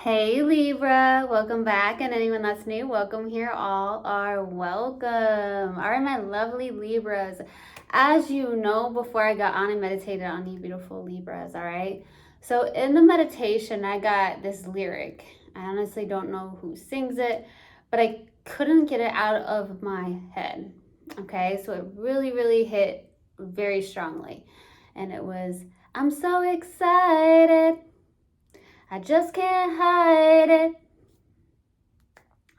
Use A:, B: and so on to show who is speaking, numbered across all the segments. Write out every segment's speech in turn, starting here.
A: Hey Libra, welcome back, and anyone that's new, welcome here. All are welcome. All right, my lovely Libras. As you know, before I got on, I meditated on you beautiful Libras, all right? So in the meditation, I got this lyric. I honestly don't know who sings it, but I couldn't get it out of my head, okay? So it really hit very strongly. And it was, I'm so excited. I just can't hide it.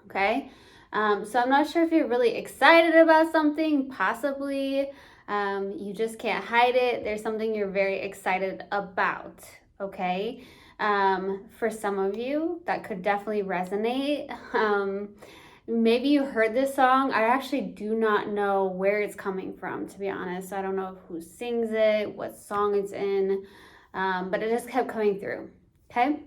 A: Okay. So I'm not sure if you're really excited about something, possibly. You just can't hide it. There's something you're very excited about. Okay. For some of you, that could definitely resonate. Maybe you heard this song. I actually do not know where it's coming from, to be honest. I don't know who sings it, what song it's in, but it just kept coming through. Okay.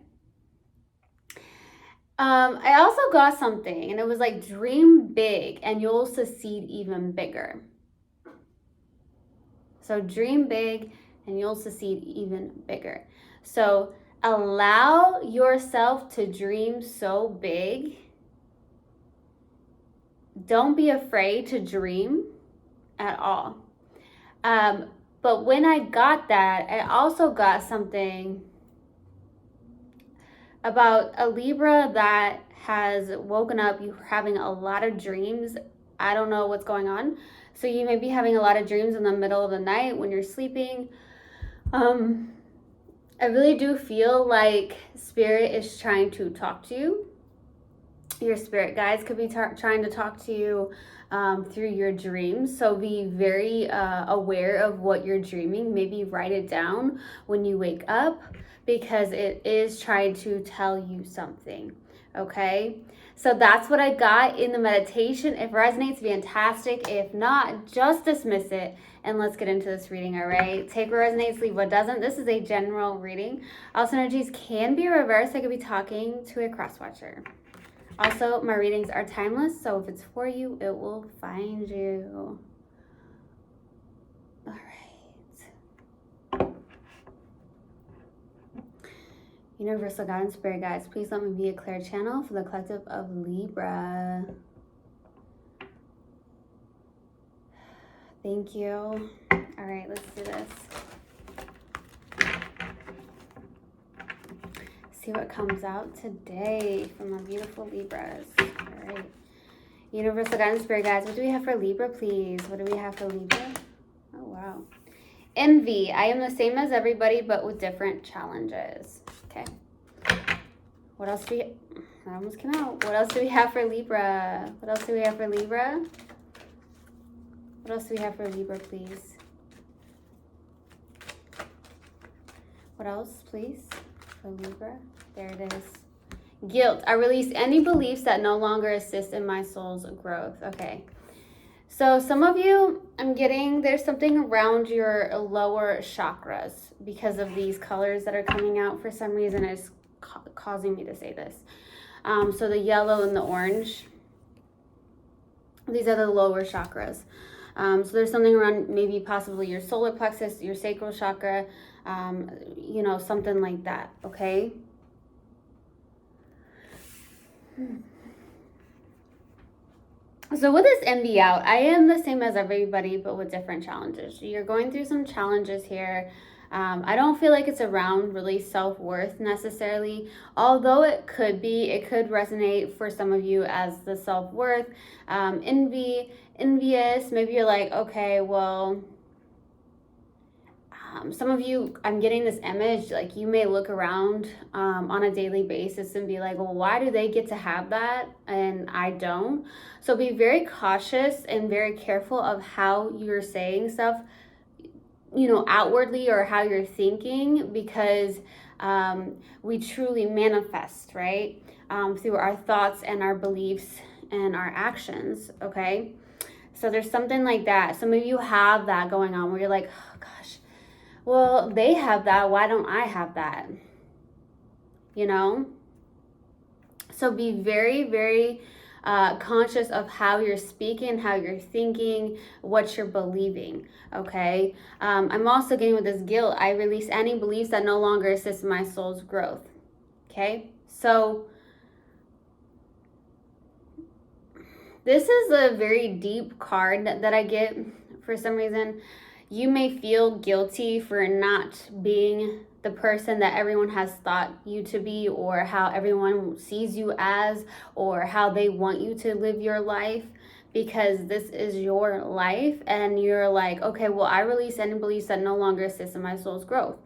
A: I also got something, and it was like dream big and you'll succeed even bigger. So dream big and you'll succeed even bigger. So allow yourself to dream so big. Don't be afraid to dream at all. But when I got that, I also got something about a Libra that has woken up, you having a lot of dreams. I don't know what's going on. So you may be having a lot of dreams in the middle of the night when you're sleeping. I really do feel like Spirit is trying to talk to you. Your spirit guides could be trying to talk to you through your dreams. So be very aware of what you're dreaming. Maybe write it down when you wake up, because it is trying to tell you something. Okay, so that's what I got in the meditation. If it resonates, fantastic. If not, just dismiss it and let's get into this reading. All right, take what resonates, leave what doesn't. This is a general reading. Also, energies can be reversed. I could be talking to a cross watcher. Also, my readings are timeless, so if it's for you, it will find you. All right. Universal God and Spirit guides, please let me be a clear channel for the collective of Libra. Thank you. All right, let's do this. See what comes out today from our beautiful Libras. All right. Universal God and Spirit guides, what do we have for Libra, please? What do we have for Libra? Oh, wow. Envy. I am the same as everybody, but with different challenges. Okay. What else do we... That almost came out. What else do we have for Libra? What else do we have for Libra? What else do we have for Libra, please? What else, please, for Libra? There it is. Guilt. I release any beliefs that no longer assist in my soul's growth. Okay. So some of you, I'm getting there's something around your lower chakras because of these colors that are coming out. For some reason, it's causing me to say this. So the yellow and the orange, these are the lower chakras. So there's something around maybe possibly your solar plexus, your sacral chakra, something like that, okay? So with this envy out, I am the same as everybody, but with different challenges. You're going through some challenges here. I don't feel like it's around really self-worth necessarily, although it could be. It could resonate for some of you as the self-worth, envious. Maybe you're like, okay, well, some of you, I'm getting this image, like you may look around on a daily basis and be like, well, why do they get to have that and I don't? So be very cautious and very careful of how you're saying stuff, outwardly, or how you're thinking, because we truly manifest, right? Through our thoughts and our beliefs and our actions, okay? So there's something like that. Some of you have that going on where you're like, oh gosh, well, they have that. Why don't I have that? So be very, very conscious of how you're speaking, how you're thinking, what you're believing, okay? I'm also getting with this guilt. I release any beliefs that no longer assist my soul's growth, Okay, so this is a very deep card that I get for some reason. You may feel guilty for not being the person that everyone has thought you to be, or how everyone sees you as, or how they want you to live your life, because this is your life and you're like, okay, well, I release any beliefs that no longer assist in my soul's growth.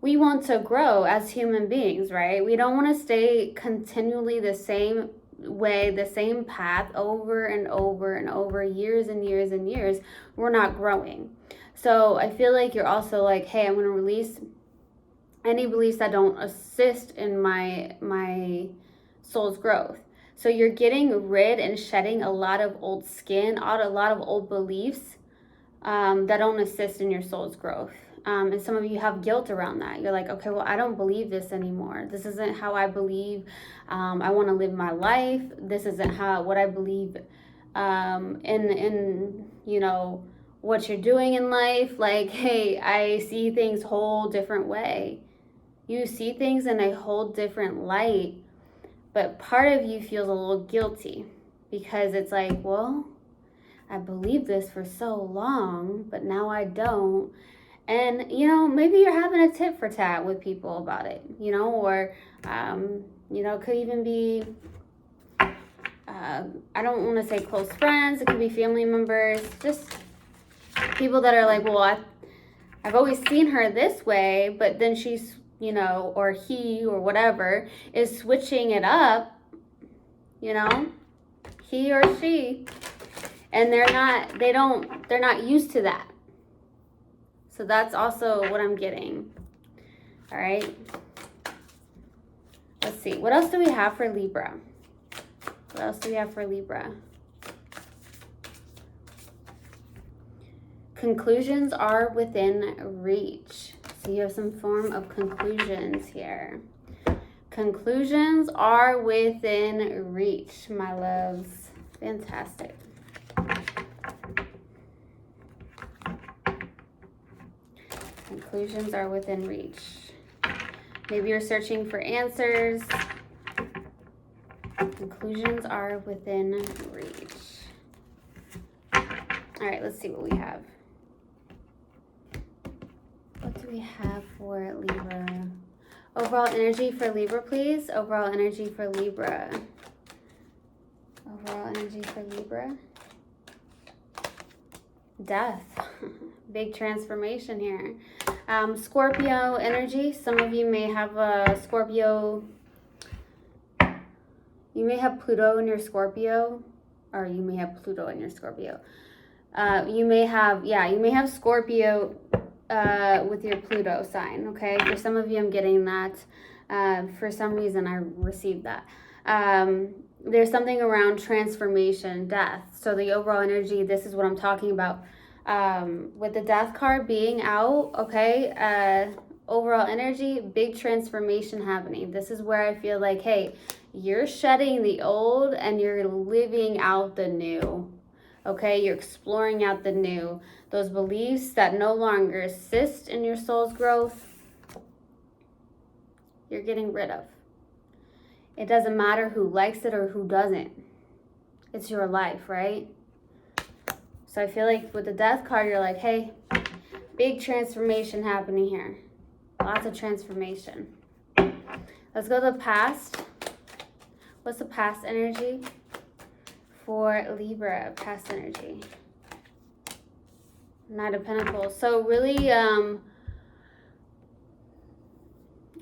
A: We want to grow as human beings, right? We don't want to stay continually the same way, the same path over and over and over, years and years and years. We're not growing. So I feel like you're also like, hey, I'm going to release any beliefs that don't assist in my soul's growth. So you're getting rid and shedding a lot of old skin, a lot of old beliefs that don't assist in your soul's growth. And some of you have guilt around that. You're like, okay, well, I don't believe this anymore. This isn't how I believe I want to live my life. This isn't what I believe in you know, what you're doing in life. Like, hey, I see things a whole different way. You see things in a whole different light, but part of you feels a little guilty because it's like, well, I believed this for so long, but now I don't. And, you know, maybe you're having a tit for tat with people about it, you know, or, you know, it could even be, I don't want to say close friends. It could be family members, just people that are like, well, I've always seen her this way, but then she's, you know, or he or whatever is switching it up, you know, he or she, and they're not used to that. So that's also what I'm getting. All right. Let's see. What else do we have for Libra? What else do we have for Libra? Conclusions are within reach. So you have some form of conclusions here. Conclusions are within reach, my loves. Fantastic. Conclusions are within reach. Maybe you're searching for answers. Conclusions are within reach. All right, let's see what we have. What do we have for Libra? Overall energy for Libra, please. Overall energy for Libra. Overall energy for Libra. Death. Big transformation here. Scorpio energy. Some of you may have a Scorpio. You may have Pluto in your Scorpio, or you may have Pluto in your Scorpio. You may have Scorpio with your Pluto sign, okay? For some of you, I'm getting that. For some reason, I received that. There's something around transformation, death. So the overall energy, this is what I'm talking about. With the death card being out, okay? Overall energy, big transformation happening. This is where I feel like, hey, you're shedding the old and you're living out the new. Okay, you're exploring out the new. Those beliefs that no longer assist in your soul's growth, you're getting rid of. It doesn't matter who likes it or who doesn't. It's your life, right? So I feel like with the death card, you're like, hey, big transformation happening here. Lots of transformation. Let's go to the past. What's the past energy for Libra? Past energy. Knight of Pentacles. So really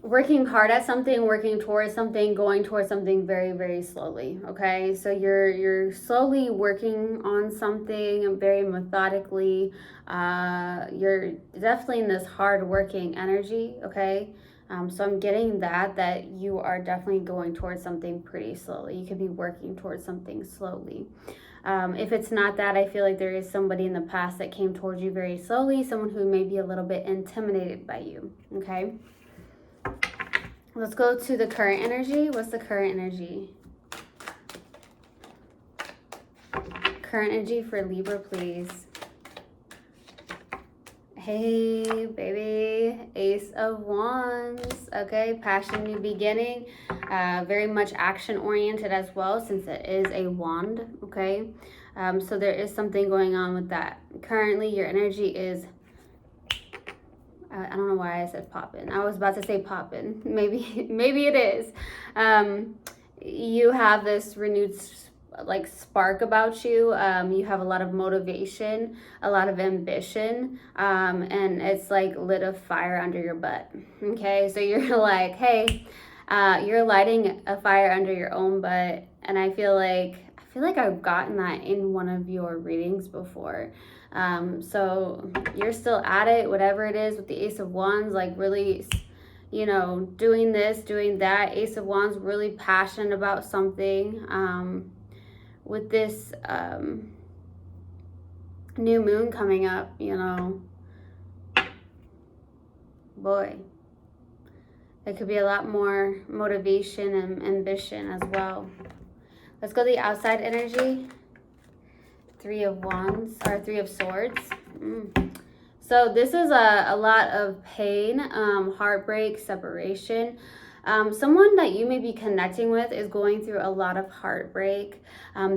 A: working hard at something, working towards something, going towards something very, very slowly, okay? So you're slowly working on something very methodically. You're definitely in this hard-working energy, okay? So I'm getting that you are definitely going towards something pretty slowly. You could be working towards something slowly. If it's not that, I feel like there is somebody in the past that came towards you very slowly, someone who may be a little bit intimidated by you, okay? Let's go to the current energy. What's the current energy? Current energy for Libra, please. Hey, baby, Ace of Wands, okay, passion, new beginning, very much action-oriented as well, since it is a wand, okay, so there is something going on with that. Currently, your energy is, I don't know why I said poppin'. I was about to say poppin'. Maybe it is. You have this renewed like spark about you. You have a lot of motivation, a lot of ambition, and it's like lit a fire under your butt. Okay, so you're like, hey, you're lighting a fire under your own butt, and I feel like I've gotten that in one of your readings before. So you're still at it, whatever it is with the Ace of Wands, like really, you know, doing this, doing that. Ace of Wands, really passionate about something. With this new moon coming up, you know, boy, it could be a lot more motivation and ambition as well. Let's go to the outside energy. Three of Wands, or Three of Swords. So this is a lot of pain, heartbreak, separation. Someone that you may be connecting with is going through a lot of heartbreak.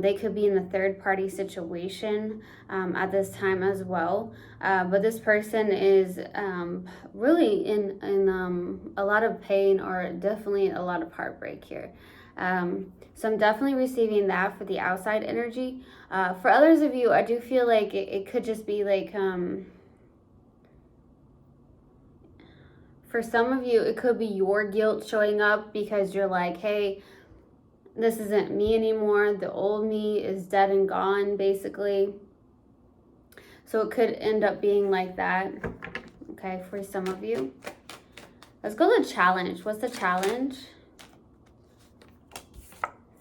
A: They could be in a third-party situation at this time as well. But this person is really in a lot of pain, or definitely a lot of heartbreak here. So I'm definitely receiving that for the outside energy. For others of you, I do feel like it could just be like... for some of you, it could be your guilt showing up because you're like, hey, this isn't me anymore. The old me is dead and gone, basically. So it could end up being like that, okay, for some of you. Let's go to the challenge. What's the challenge?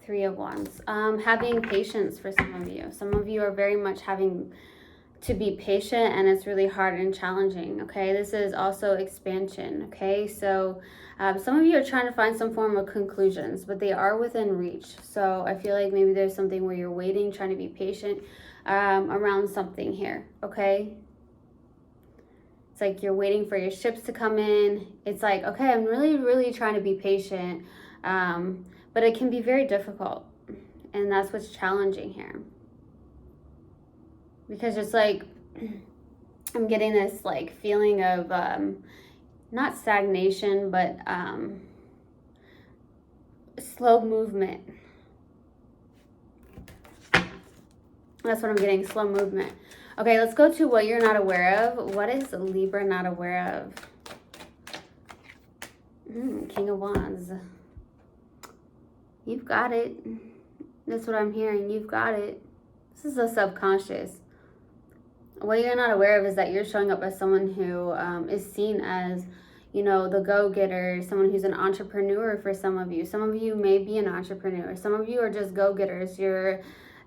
A: Three of Wands. Having patience for some of you. Some of you are very much having to be patient, and it's really hard and challenging, okay? This is also expansion, okay? So some of you are trying to find some form of conclusions, but they are within reach. So I feel like maybe there's something where you're waiting, trying to be patient around something here, okay? It's like you're waiting for your ships to come in. It's like, okay, I'm really trying to be patient, but it can be very difficult, and that's what's challenging here. Because it's like, I'm getting this like feeling of, not stagnation, but slow movement. That's what I'm getting, slow movement. Okay, let's go to what you're not aware of. What is Libra not aware of? King of Wands. You've got it. That's what I'm hearing. You've got it. This is a subconscious. What you're not aware of is that you're showing up as someone who is seen as, you know, the go-getter, someone who's an entrepreneur for some of you. Some of you may be an entrepreneur. Some of you are just go-getters. You're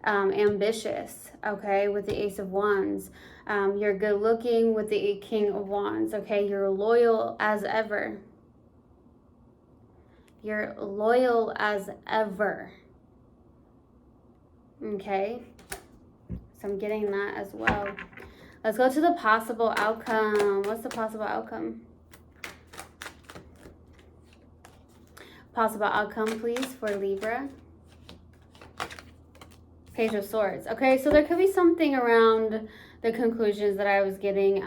A: ambitious, okay, with the Ace of Wands. You're good-looking with the King of Wands, okay? You're loyal as ever. You're loyal as ever, okay? So I'm getting that as well. Let's go to the possible outcome. What's the possible outcome? Possible outcome, please, for Libra. Page of Swords. Okay, so there could be something around the conclusions that I was getting.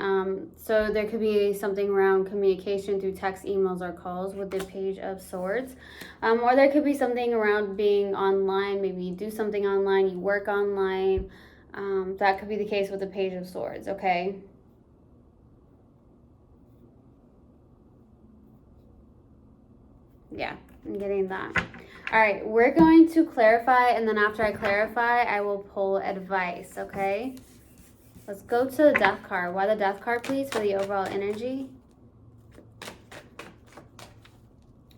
A: So there could be something around communication through text, emails, or calls with the Page of Swords. Or there could be something around being online. Maybe you do something online, you work online. That could be the case with the Page of Swords, okay? Yeah, I'm getting that. All right, we're going to clarify, and then after I clarify, I will pull advice, okay? Let's go to the Death card. Why the Death card, please, for the overall energy?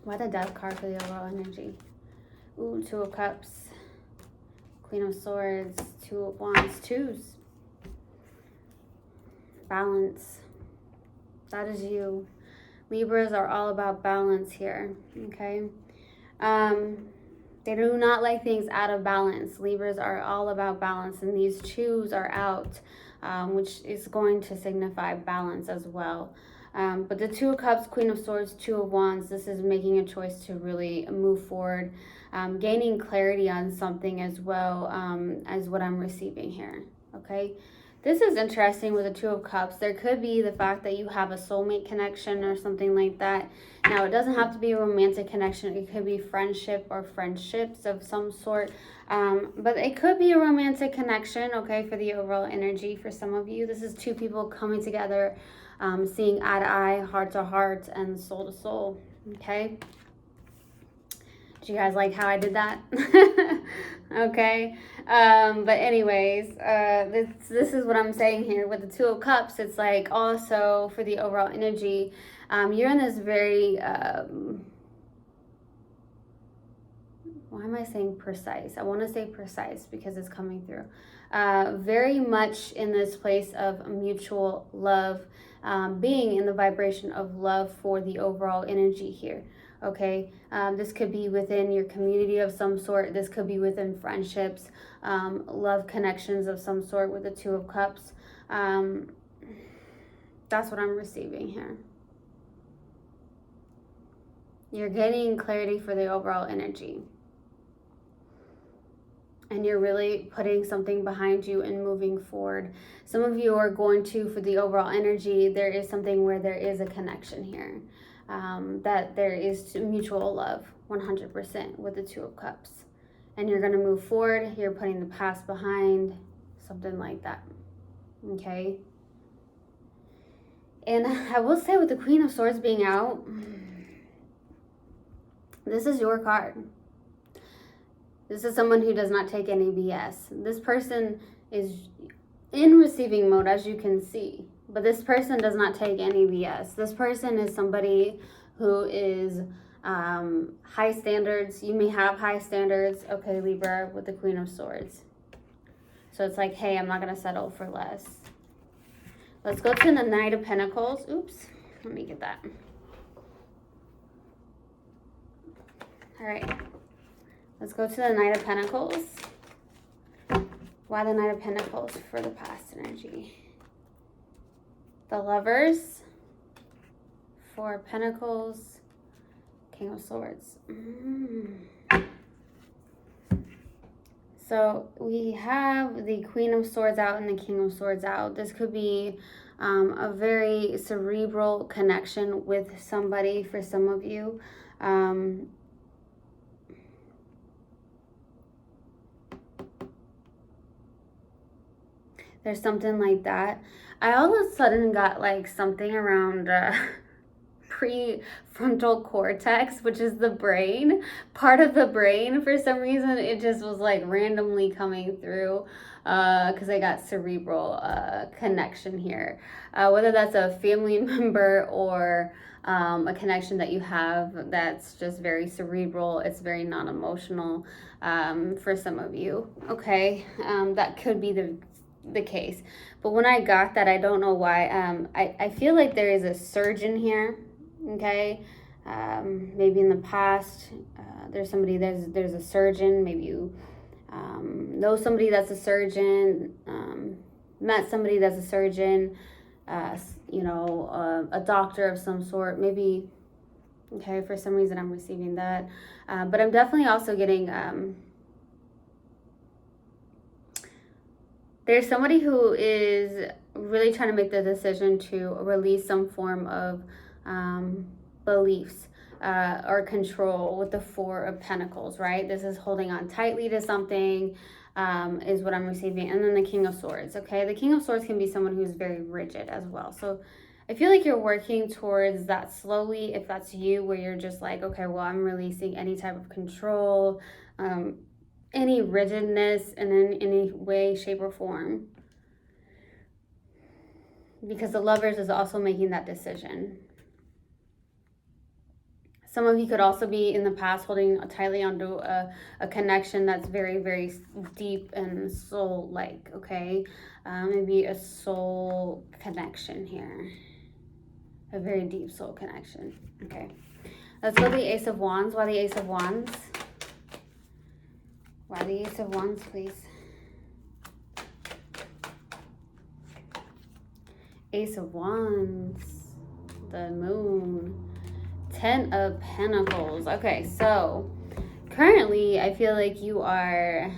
A: Why the Death card for the overall energy? Ooh, Two of Cups. Queen of Swords. Two of Wands. Twos. Balance. That is you. Libras are all about balance here, okay? They do not like things out of balance. Libras are all about balance, and these twos are out. which is going to signify balance as well. But the Two of Cups, Queen of Swords, Two of Wands, this is making a choice to really move forward, gaining clarity on something as well, as what I'm receiving here, okay? This is interesting with the Two of Cups. There could be the fact that you have a soulmate connection or something like that. Now, it doesn't have to be a romantic connection. It could be friendship or friendships of some sort. But it could be a romantic connection, okay, for the overall energy for some of you. This is two people coming together, seeing eye to eye, heart to heart, and soul to soul, okay? Do you guys like how I did that? Okay. But anyways, this is what I'm saying here with the Two of Cups. It's like also for the overall energy, you're in this very, why am I saying precise? I want to say precise because it's coming through. Very much in this place of mutual love, being in the vibration of love for the overall energy here. Okay, this could be within your community of some sort. This could be within friendships, love connections of some sort with the Two of Cups. That's what I'm receiving here. You're getting clarity for the overall energy. And you're really putting something behind you and moving forward. Some of you are going to, for the overall energy, there is something where there is a connection here. That there is mutual love 100% with the Two of Cups, and you're going to move forward. You're putting the past behind, something like that, okay? And I will say with the Queen of Swords being out, this is your card. This is someone who does not take any BS. This person is in receiving mode, as you can see. But this person does not take any BS. This person is somebody who is high standards. You may have high standards, okay, Libra, with the Queen of Swords. So it's like, hey, I'm not going to settle for less. Let's go to the Knight of Pentacles. Oops, let me get that. All right, let's go to the Knight of Pentacles. Why the Knight of Pentacles for the past energy? The Lovers, Four of Pentacles, King of Swords. So we have the Queen of Swords out and the King of Swords out. This could be a very cerebral connection with somebody for some of you. There's something like that. I all of a sudden got like something around prefrontal cortex, which is the brain, part of the brain. For some reason, it just was like randomly coming through because I got cerebral connection here. Whether that's a family member or a connection that you have that's just very cerebral, it's very non-emotional for some of you, okay? That could be the case. But when I got that, I don't know why, I feel like there is a surgeon here, okay? Maybe in the past, there's a surgeon. Maybe you know somebody that's a surgeon, met somebody that's a surgeon, a doctor of some sort, maybe, okay? For some reason, I'm receiving that. But I'm definitely also getting, there's somebody who is really trying to make the decision to release some form of beliefs or control with the Four of Pentacles, right? This is holding on tightly to something, is what I'm receiving. And then the King of Swords, okay? The King of Swords can be someone who's very rigid as well. So I feel like you're working towards that slowly, if that's you, where you're just like, okay, well, I'm releasing any type of control, any rigidness in any way, shape, or form. Because the Lovers is also making that decision. Some of you could also be in the past holding tightly onto a connection that's very, very deep and soul-like, okay? Maybe a soul connection here. A very deep soul connection, okay? Let's go to the Ace of Wands. Why the Ace of Wands? Why the Ace of Wands, please? Ace of Wands, the Moon, Ten of Pentacles. Okay, so currently I feel like you are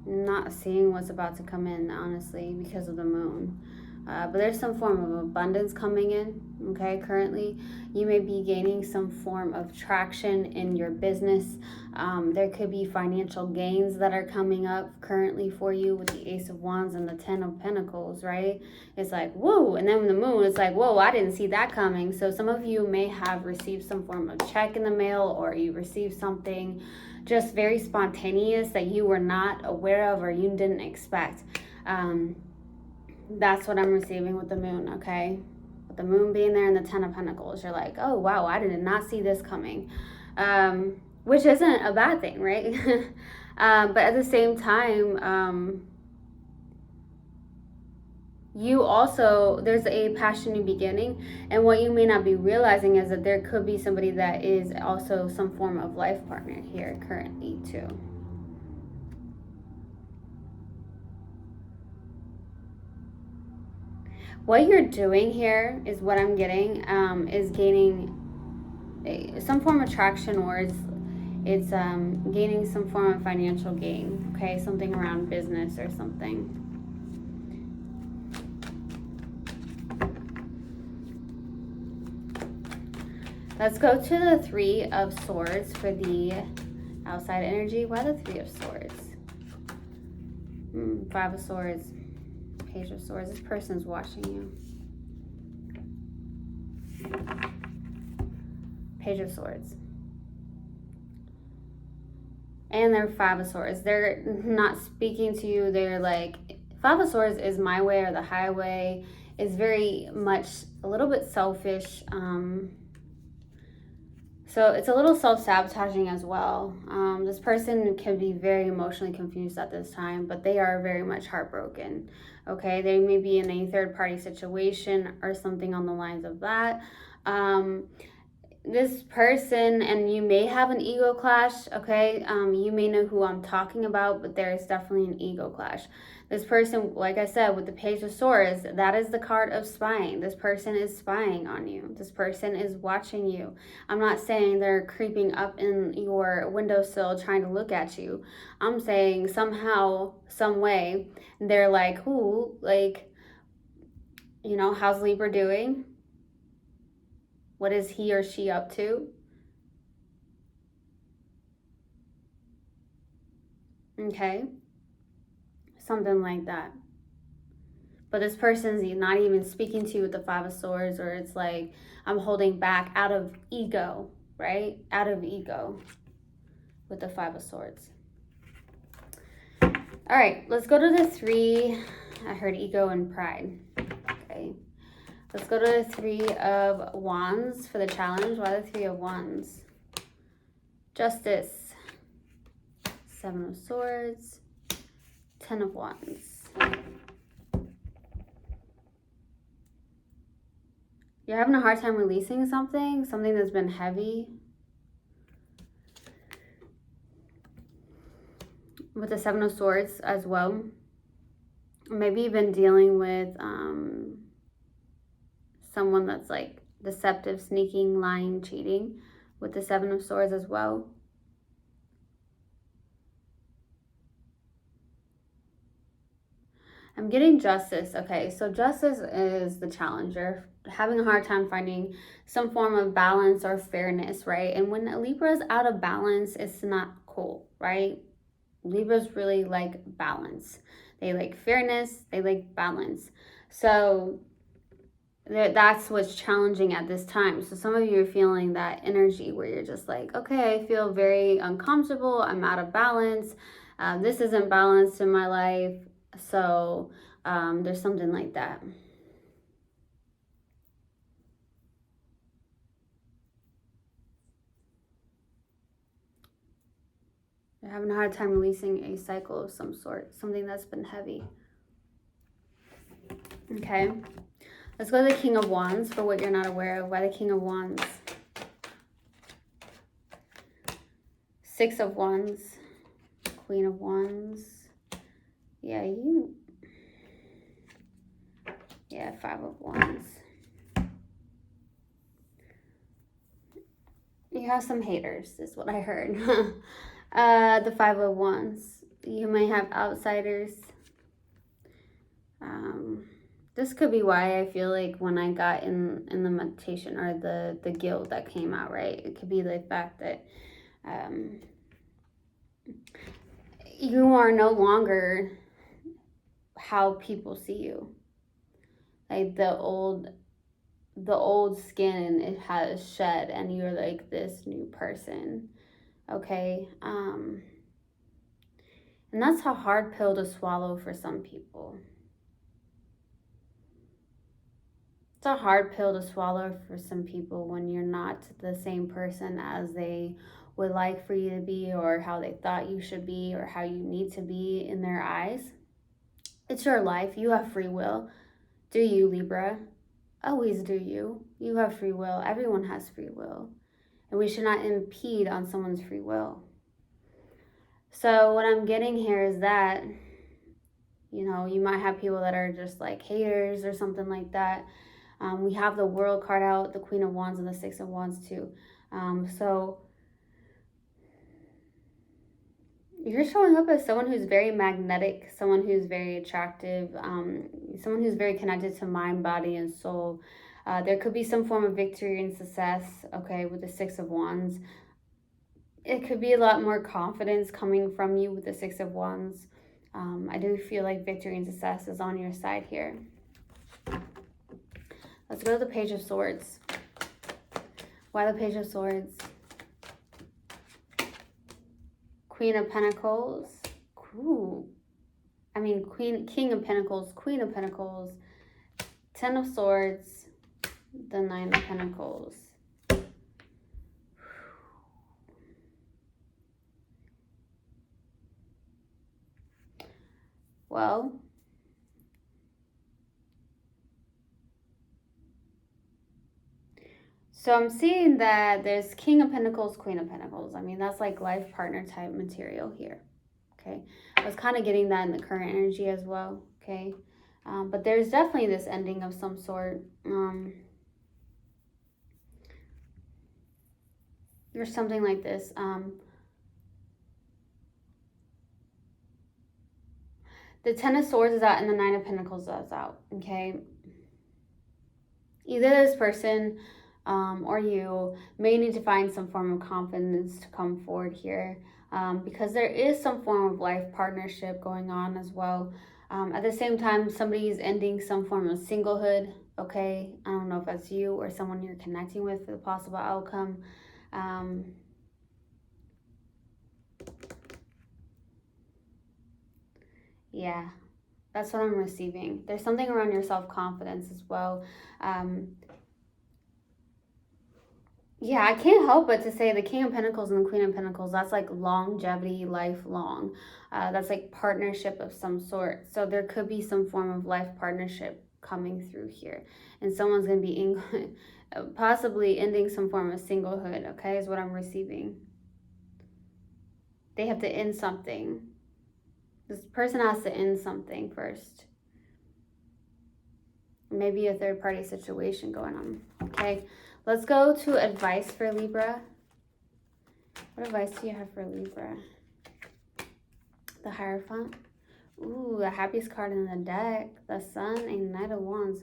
A: not seeing what's about to come in, honestly, because of the moon. But there's some form of abundance coming in, okay? Currently, you may be gaining some form of traction in your business. There could be financial gains that are coming up currently for you with the Ace of Wands and the Ten of Pentacles, right? It's like, whoa, and then the moon, it's like, whoa, I didn't see that coming. So some of you may have received some form of check in the mail, or you received something just very spontaneous that you were not aware of or you didn't expect. That's what I'm receiving with the moon, okay? With the moon being there and the Ten of Pentacles, you're like, oh, wow, I did not see this coming. Which isn't a bad thing, right? But at the same time, you also, there's a passionate beginning, and what you may not be realizing is that there could be somebody that is also some form of life partner here currently too. What you're doing here is what I'm getting, is gaining some form of traction, or it's gaining some form of financial gain, okay? Something around business or something. Let's go to the Three of Swords for the outside energy. Why the Three of Swords? Five of Swords. Page of Swords. This person's watching you. Page of Swords. And they're Five of Swords. They're not speaking to you. They're like, Five of Swords is my way or the highway. Is very much a little bit selfish. So it's a little self-sabotaging as well. This person can be very emotionally confused at this time, but they are very much heartbroken. Okay, they may be in a third-party situation or something on the lines of that. This person, and you may have an ego clash, okay? You may know who I'm talking about, but there is definitely an ego clash. This person, like I said, with the Page of Swords, that is the card of spying. This person is spying on you. This person is watching you. I'm not saying they're creeping up in your windowsill trying to look at you. I'm saying somehow, some way, they're like, ooh, like, you know, how's Libra doing? What is he or she up to? Okay. Something like that. But this person's not even speaking to you with the Five of Swords, or it's like, I'm holding back out of ego, right? Out of ego with the Five of Swords. All right, let's go to the three. I heard ego and pride. Okay. Let's go to the Three of Wands for the challenge. Why the Three of Wands? Justice. Seven of Swords. Ten of Wands. You're having a hard time releasing something that's been heavy. With the Seven of Swords as well. Maybe you've been dealing with someone that's like deceptive, sneaking, lying, cheating with the Seven of Swords as well. I'm getting Justice. Okay, so Justice is the challenger, having a hard time finding some form of balance or fairness, right? And when a Libra is out of balance, it's not cool, right? Libras really like balance. They like fairness. They like balance. So that's what's challenging at this time. So some of you are feeling that energy where you're just like, okay, I feel very uncomfortable. I'm out of balance. This isn't balanced in my life. So there's something like that. You're having a hard time releasing a cycle of some sort, something that's been heavy. Okay. Let's go to the King of Wands for what you're not aware of. Why the King of Wands? Six of Wands. Queen of Wands. Yeah, Yeah, Five of Wands. You have some haters, is what I heard. The Five of Wands. You may have outsiders. This could be why I feel like when I got in the meditation, or the guilt that came out, right? It could be the fact that you are no longer how people see you. Like the old skin, it has shed, and you're like this new person. Okay. And that's a hard pill to swallow for some people. It's a hard pill to swallow for some people when you're not the same person as they would like for you to be, or how they thought you should be, or how you need to be in their eyes. It's your life. You have free will. Do you, Libra? Always do you. You have free will. Everyone has free will. And we should not impede on someone's free will. So what I'm getting here is that, you might have people that are just like haters or something like that. We have the World card out, the Queen of Wands, and the Six of Wands too. So you're showing up as someone who's very magnetic, someone who's very attractive, someone who's very connected to mind, body, and soul. There could be some form of victory and success, okay, with the Six of Wands. It could be a lot more confidence coming from you with the Six of Wands. I do feel like victory and success is on your side here. Let's go to the Page of Swords. Why the Page of Swords? Queen of Pentacles. Ooh. King of Pentacles, Queen of Pentacles, Ten of Swords, the Nine of Pentacles. Well, so I'm seeing that there's King of Pentacles, Queen of Pentacles. That's like life partner type material here. Okay. I was kind of getting that in the current energy as well. Okay. But there's definitely this ending of some sort. There's something like this. The Ten of Swords is out and the Nine of Pentacles is out. Okay. Either this person or you may need to find some form of confidence to come forward here, because there is some form of life partnership going on as well. At the same time, somebody is ending some form of singlehood, okay? I don't know if that's you or someone you're connecting with for the possible outcome. Yeah, that's what I'm receiving. There's something around your self-confidence as well. Yeah, I can't help but to say the King of Pentacles and the Queen of Pentacles, that's like longevity, lifelong. That's like partnership of some sort. So there could be some form of life partnership coming through here. And someone's going to be possibly ending some form of singlehood, okay, is what I'm receiving. They have to end something. This person has to end something first. Maybe a third-party situation going on, okay? Let's go to advice for Libra. What advice do you have for Libra? The Hierophant. Ooh, the happiest card in the deck. The Sun and Knight of Wands.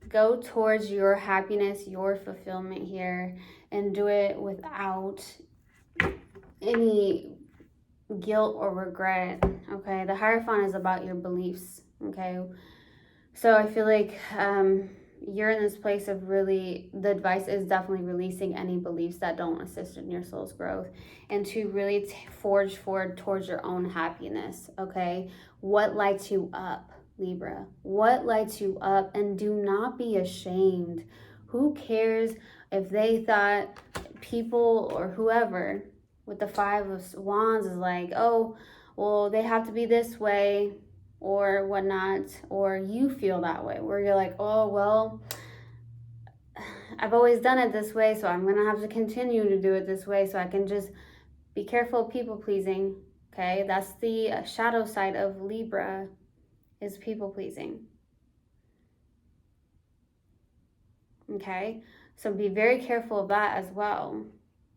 A: Go towards your happiness, your fulfillment here, and do it without any guilt or regret, okay? The Hierophant is about your beliefs, okay? So I feel like you're in this place of really, the advice is definitely releasing any beliefs that don't assist in your soul's growth, and to really forge forward towards your own happiness, okay? What lights you up, Libra? What lights you up? And do not be ashamed. Who cares if they thought people or whoever with the Five of Wands is like, oh, well, they have to be this way or whatnot, or you feel that way where you're like, oh, well, I've always done it this way, so I'm gonna have to continue to do it this way, so I can just be careful of people pleasing. Okay, that's the shadow side of Libra, is people pleasing. Okay? So be very careful of that as well.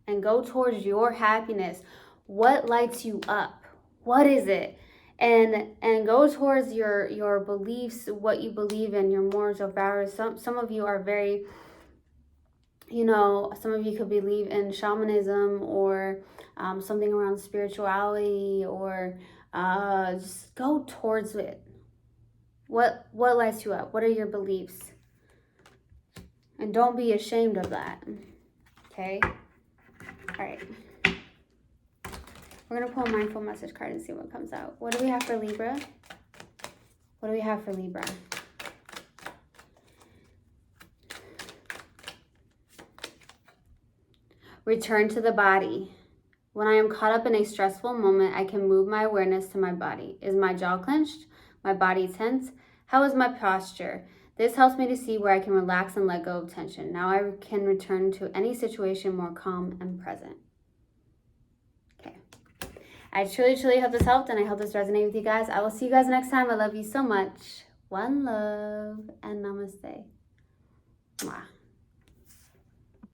A: And go towards your happiness. What lights you up? What is it? And go towards your beliefs, what you believe in, your morals, your values. Some of you are very, you know, some of you could believe in shamanism or something around spirituality, or just go towards it. What lights you up? What are your beliefs? And don't be ashamed of that. Okay? All right. We're going to pull a mindful message card and see what comes out. What do we have for Libra? What do we have for Libra? Return to the body. When I am caught up in a stressful moment, I can move my awareness to my body. Is my jaw clenched? My body tense? How is my posture? This helps me to see where I can relax and let go of tension. Now I can return to any situation more calm and present. Okay. I truly hope this helped, and I hope this resonated with you guys. I will see you guys next time. I love you so much. One love and namaste. Mwah.